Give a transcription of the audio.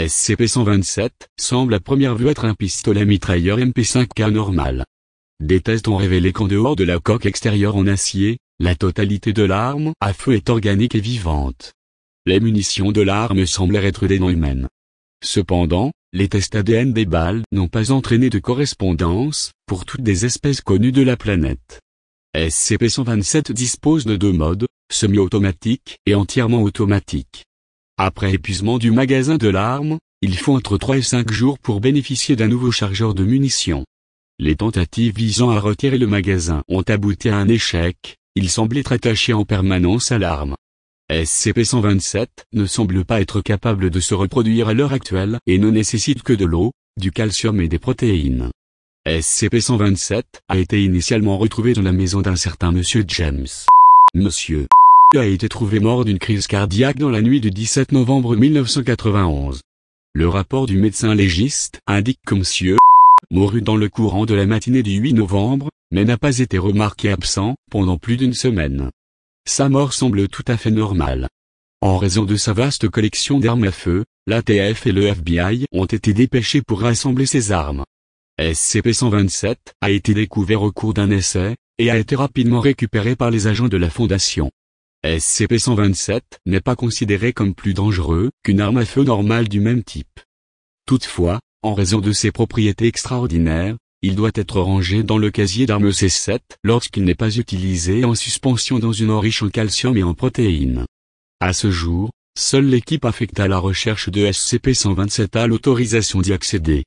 SCP-127 semble à première vue être un pistolet mitrailleur MP5K normal. Des tests ont révélé qu'en dehors de la coque extérieure en acier, la totalité de l'arme à feu est organique et vivante. Les munitions de l'arme semblent être des non humaines. Cependant, les tests ADN des balles n'ont pas entraîné de correspondance pour toutes les espèces connues de la planète. SCP-127 dispose de deux modes, semi-automatique et entièrement automatique. Après épuisement du magasin de l'arme, il faut entre 3 et 5 jours pour bénéficier d'un nouveau chargeur de munitions. Les tentatives visant à retirer le magasin ont abouti à un échec, il semble être attaché en permanence à l'arme. SCP-127 ne semble pas être capable de se reproduire à l'heure actuelle et ne nécessite que de l'eau, du calcium et des protéines. SCP-127 a été initialement retrouvé dans la maison d'un certain Monsieur James. Monsieur a été trouvé mort d'une crise cardiaque dans la nuit du 17 novembre 1991. Le rapport du médecin légiste indique que Monsieur mourut dans le courant de la matinée du 8 novembre, mais n'a pas été remarqué absent pendant plus d'une semaine. Sa mort semble tout à fait normale. En raison de sa vaste collection d'armes à feu, l'ATF et le FBI ont été dépêchés pour rassembler ces armes. SCP-127 a été découvert au cours d'un essai, et a été rapidement récupéré par les agents de la Fondation. SCP-127 n'est pas considéré comme plus dangereux qu'une arme à feu normale du même type. Toutefois, en raison de ses propriétés extraordinaires, il doit être rangé dans le casier d'armes C7 lorsqu'il n'est pas utilisé en suspension dans une eau riche en calcium et en protéines. À ce jour, seule l'équipe affectée à la recherche de SCP-127 a l'autorisation d'y accéder.